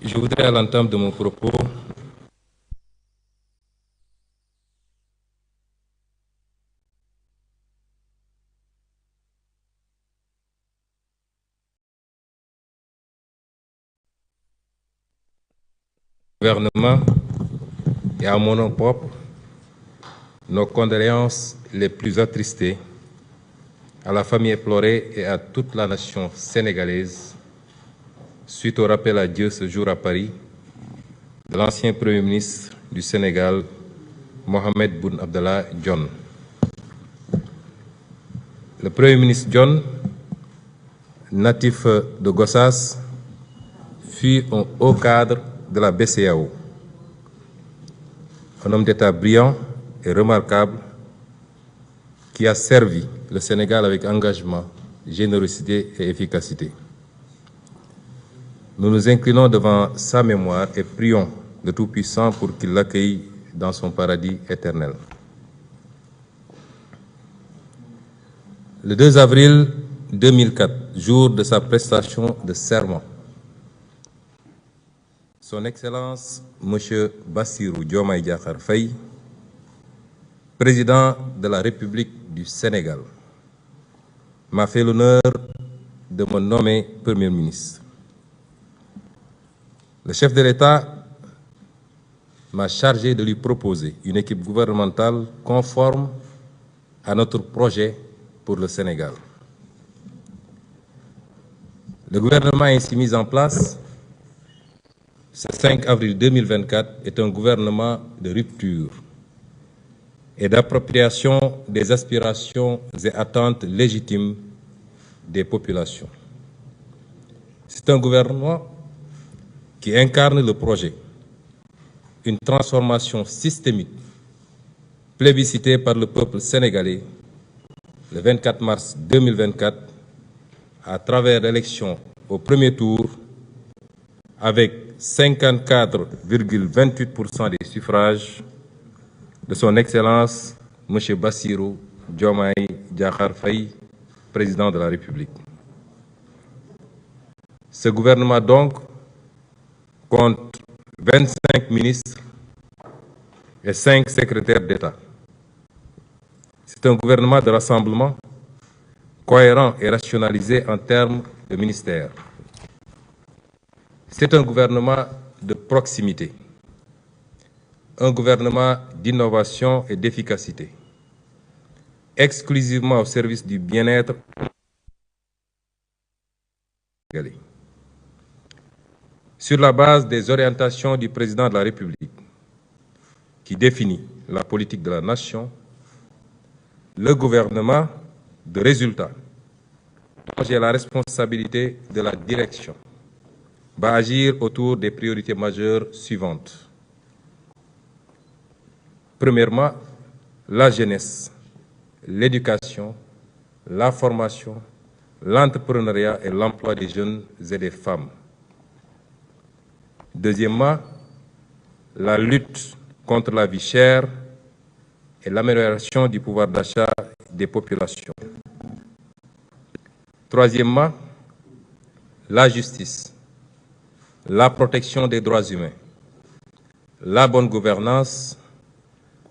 Je voudrais à l'entame de mon propos au gouvernement et à mon nom propre nos condoléances les plus attristées à la famille éplorée et à toute la nation sénégalaise suite au rappel à Dieu ce jour à Paris de l'ancien Premier ministre du Sénégal, Mohamed Boun Abdallah Dionne. Le Premier ministre Dionne, natif de Gossas, fut un haut cadre de la BCEAO, un homme d'État brillant et remarquable qui a servi le Sénégal avec engagement, générosité et efficacité. Nous nous inclinons devant sa mémoire et prions le Tout-Puissant pour qu'il l'accueille dans son paradis éternel. Le 2 avril 2004, jour de sa prestation de serment, Son Excellence M. Bassirou Diomaye Diakhar Faye, président de la République du Sénégal, m'a fait l'honneur de me nommer Premier ministre. Le chef de l'État m'a chargé de lui proposer une équipe gouvernementale conforme à notre projet pour le Sénégal. Le gouvernement ainsi mis en place ce 5 avril 2024 est un gouvernement de rupture et d'appropriation des aspirations et attentes légitimes des populations. C'est un gouvernement qui incarne le projet, une transformation systémique plébiscitée par le peuple sénégalais le 24 mars 2024 à travers l'élection au premier tour avec 54,28% des suffrages de son Excellence M. Bassirou Diomaye Diakhar Faye, président de la République. Ce gouvernement donc compte 25 ministres et 5 secrétaires d'État. C'est un gouvernement de rassemblement cohérent et rationalisé en termes de ministères. C'est un gouvernement de proximité, un gouvernement d'innovation et d'efficacité, exclusivement au service du bien-être. Sur la base des orientations du président de la République, qui définit la politique de la nation, le gouvernement de résultat, dont j'ai la responsabilité de la direction, va agir autour des priorités majeures suivantes. Premièrement, la jeunesse, l'éducation, la formation, l'entrepreneuriat et l'emploi des jeunes et des femmes. Deuxièmement, la lutte contre la vie chère et l'amélioration du pouvoir d'achat des populations. Troisièmement, la justice, la protection des droits humains, la bonne gouvernance,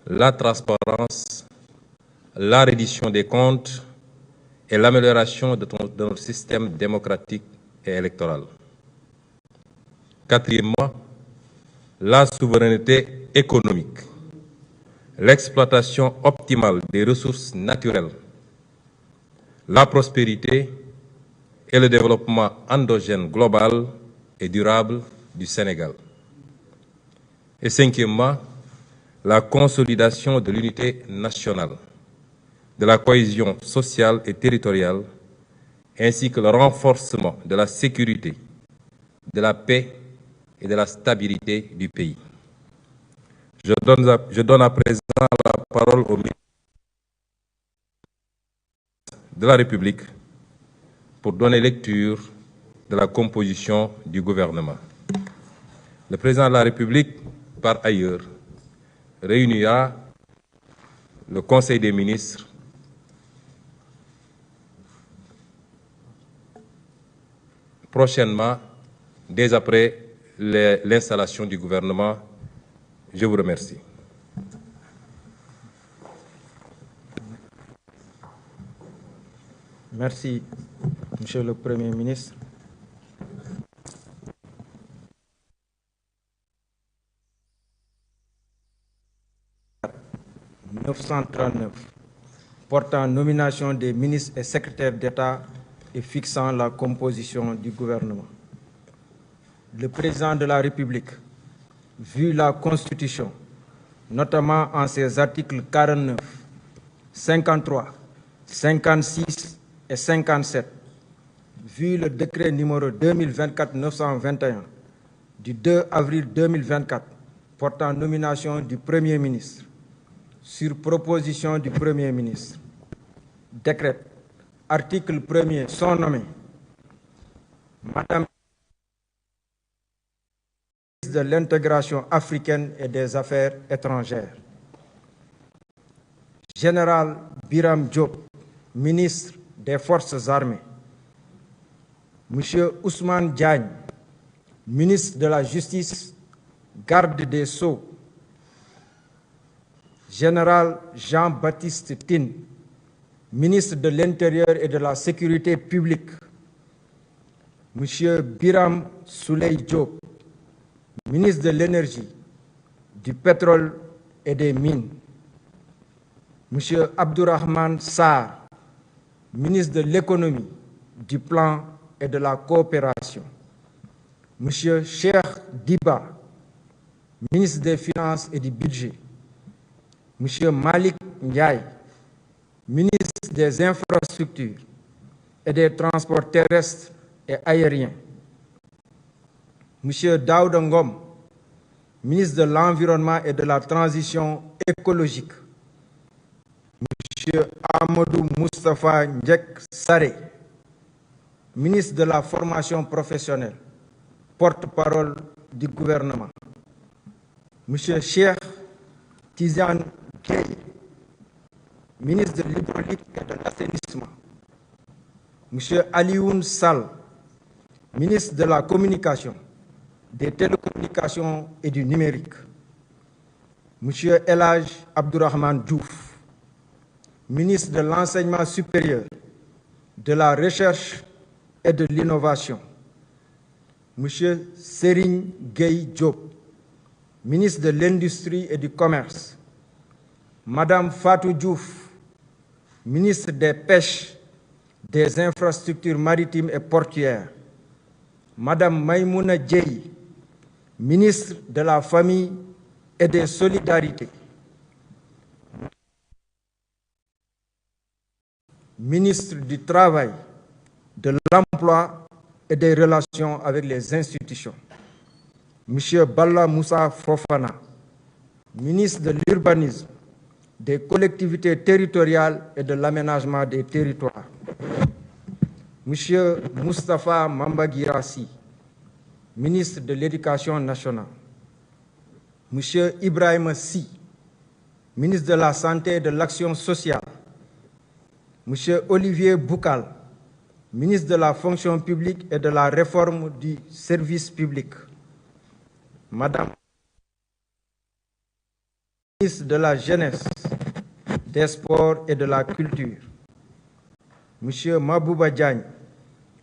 la transparence, la reddition des comptes et l'amélioration de notre système démocratique et électoral. Quatrièmement, la souveraineté économique, l'exploitation optimale des ressources naturelles, la prospérité et le développement endogène global et durable du Sénégal. Et cinquièmement, la consolidation de l'unité nationale, de la cohésion sociale et territoriale, ainsi que le renforcement de la sécurité, de la paix et de la stabilité du pays. Je donne à présent la parole au ministre de la République pour donner lecture de la composition du gouvernement. Le président de la République, par ailleurs, réunira le Conseil des ministres prochainement, dès après l'installation du gouvernement. Je vous remercie. Merci, Monsieur le Premier ministre. « 939 portant nomination des ministres et secrétaires d'État et fixant la composition du gouvernement. Le président de la République, vu la Constitution, notamment en ses articles 49, 53, 56 et 57, vu le décret numéro 2024-921 du 2 avril 2024 portant nomination du Premier ministre, sur proposition du Premier ministre, décrète, article 1er, sont nommés Madame de l'intégration africaine et des affaires étrangères, Général Biram Diop, ministre des Forces armées, Monsieur Ousmane Diagne, ministre de la Justice, garde des Sceaux, Général Jean-Baptiste Tine, ministre de l'Intérieur et de la Sécurité publique, Monsieur Biram Souley Diop, ministre de l'Énergie, du Pétrole et des Mines, Monsieur Abdourahmane Sarr, ministre de l'Économie, du Plan et de la Coopération, Monsieur Cheikh Diba, ministre des Finances et du Budget, Monsieur Malik Ndiaye, ministre des Infrastructures et des Transports terrestres et aériens, Monsieur Daouda Ngom, ministre de l'Environnement et de la Transition écologique, Monsieur Amadou Moustapha Ndiek Saré, ministre de la Formation professionnelle, porte-parole du gouvernement, Monsieur Cheikh Tidiane Gueye, ministre de l'Hydraulique et de l'Assainissement, Monsieur Alioune Sall, ministre de la Communication, des Télécommunications et du Numérique, Monsieur El Hadj Abdourahmane Diouf, ministre de l'Enseignement supérieur, de la Recherche et de l'Innovation, Monsieur Serigne Gueye Diop, ministre de l'Industrie et du Commerce, Madame Fatou Diouf, ministre des Pêches, des Infrastructures maritimes et portuaires, Madame Maïmouna Dièye, ministre de la Famille et des Solidarités, ministre du Travail, de l'Emploi et des Relations avec les institutions, Monsieur Balla Moussa Fofana, ministre de l'Urbanisme, des Collectivités territoriales et de l'Aménagement des territoires, Monsieur Moustapha Mambagirassi, ministre de l'Éducation nationale, Monsieur Ibrahim Sy, ministre de la Santé et de l'Action sociale, Monsieur Olivier Boukal, ministre de la Fonction publique et de la Réforme du service public, Madame ministre de la Jeunesse, des Sports et de la Culture, Monsieur Mabouba Diagne,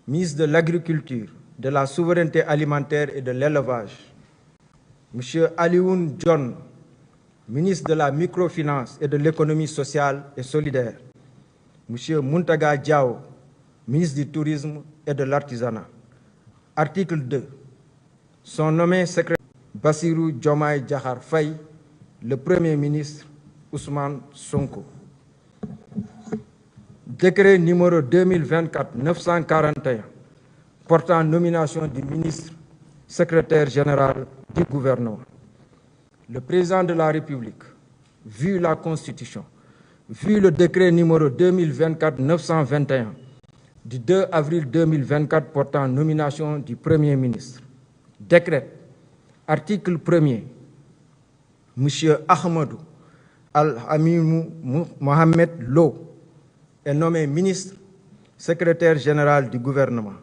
ministre de l'Agriculture, de la Souveraineté alimentaire et de l'Élevage, Monsieur Alioune John, ministre de la Microfinance et de l'Économie sociale et solidaire, Monsieur Muntaga Diao, ministre du Tourisme et de l'Artisanat. Article 2. Sont nommés secrétaire Bassirou Diomaye Diakhar Faye, le Premier ministre Ousmane Sonko. Décret numéro 2024-941 portant nomination du ministre secrétaire général du gouvernement. Le président de la République, vu la Constitution, vu le décret numéro 2024-921 du 2 avril 2024 portant nomination du Premier ministre, décret, article 1er, M. Ahmadou Al-Amimou Mohamed Lo est nommé ministre secrétaire général du gouvernement.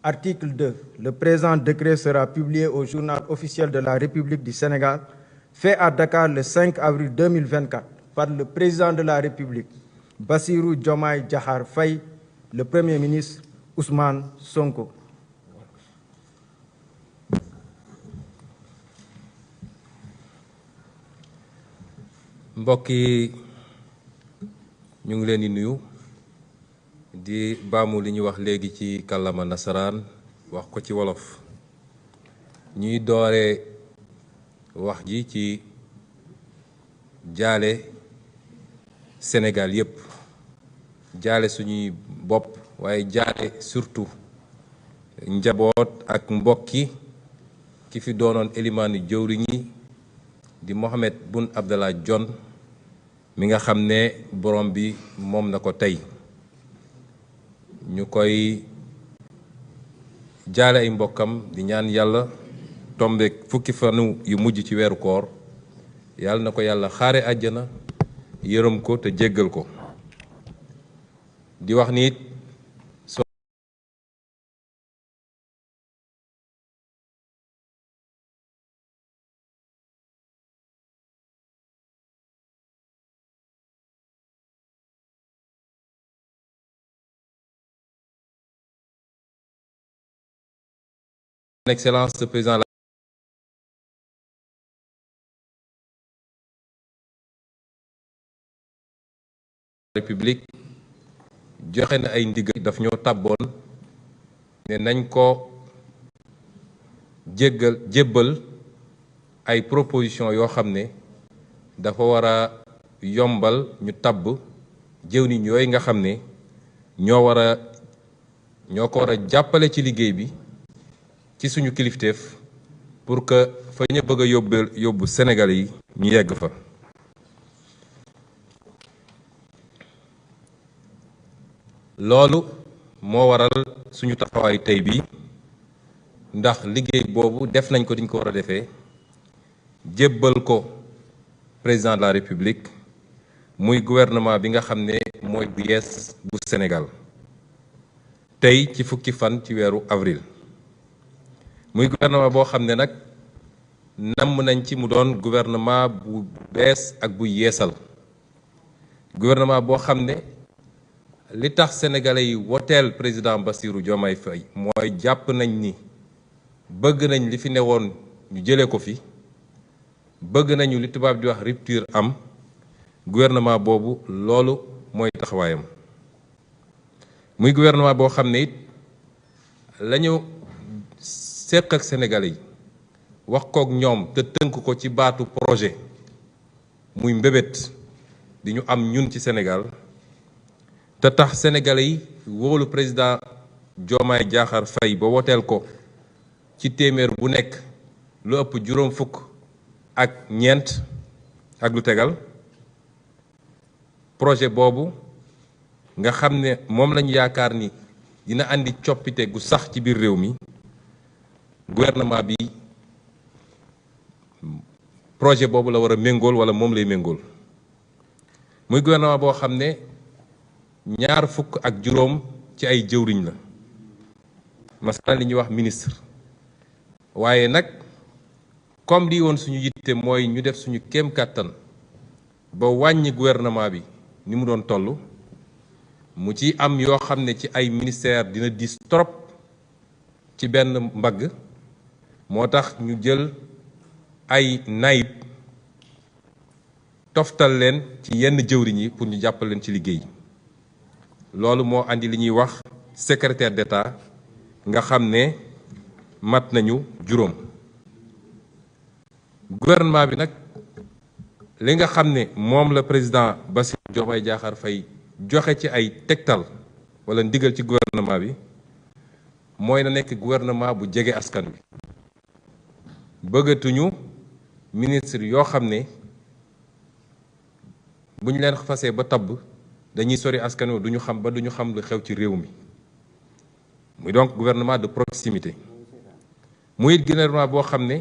Article 2. Le présent décret sera publié au journal officiel de la République du Sénégal, fait à Dakar le 5 avril 2024 par le président de la République, Bassirou Diomaye Diakhar Faye, le Premier ministre Ousmane Sonko. mbokk yi ñu ngi leen di nuyu di baamu li ñu wax léegi ci kàllaama nasaraan wax ko ci wolof ñuy doore wax ji ci jaale Sénégal yépp jaale suñuy bopp waaye jaale surtout njaboot ak mbokki ki fi doonoon élimaani jëwriñ yi di Mohamed Boun Abdallah Dionne mi nga xam ne borom bi moom na ko tey ñu koy jaale ay mbokkam di ñaan yàlla tombeek fukki fanu yu mujj ci weeru koor yàlla na ko yàlla xaare àjjana yërëm ko te jéggal ko di wax ni it Excellence le président de la République joxe na ay ndigal daf ñoo tàbboon ne nañ ko jébbal ay proposition yoo xam ne dafa war a yombal ñu tabb jëwriñ yooyu nga xam ne ñoo ko war a jàppale ci liggéey bi ci suñu kilifteef pour que fa ñu bëgg a yóbbu Sénégal yi ñu yegg fa. loolu moo waral suñu taxawaay tey bi ndax liggéey boobu def nañ ko diñ ko war a defee jébbal ko président de la République muy gouvernement bi nga xam ne mooy bu yees bu Sénégal tey ci fukki fan ci weeru avril. muy gouvernement boo xam ne nag namm nañ ci mu doon gouvernement bu bees ak bu yeesal gouvernement boo xam ne li tax sénégalais yi woteel président Bassirou Diomaye Faye mooy jàpp nañ ni bëgg nañ li fi newoon ñu jëlee ko fi bëgg nañu li tubaab di wax rupture am gouvernement boobu loolu mooy taxawaayam muy gouvernement boo xam ne it lañu seq ak Sénégalais yi wax kook ñoom te tënk ko ci baatu projet muy mbébét di ñu am ñun ci Sénégal te tax Sénégalais yi wóolu président Diomaye Diakhar Faye ba woteel ko ci téeméer bu nekk lu ëpp juróom fukk ak ñeent ak lu tegal projet boobu nga xam ne moom lañu yaakaar ni dina andi coppite gu sax ci biir réew mi gouvernement bi projet boobu la war a méngool wala moom lay méngool muy gouvernement boo xam ne ñaar fukk ak juróom ci ay jëwriñ la masalan li ñuy wax ministre waaye nag comme lii woon suñu yitte mooy ñu def suñu kéem kàttan ba wàññi gouvernement bi ni mu doon toll mu ci am yoo xam ne ci ay ministère dina diis trop ci benn mbagg moo tax ñu jël ay naïb toftal leen ci yenn jëwriñ yi pour ñu jàppal leen ci liggéey loolu moo andi li ñuy wax secrétaire d'État nga xam ne mat nañu juróom gouvernement bi nag li nga xam ne moom la président Bassirou Diomaye Diakhar Faye joxe ci ay tegtal wala ndigal ci gouvernement bi mooy na nekk gouvernement bu jege askan wi bëggatuñu ministre yoo xam ne bu ñu leen fasee ba tabb dañuy sori askan wi duñu xam lu xew ci réew mi muy donc gouvernement de proximité muy gouvernement boo xam ne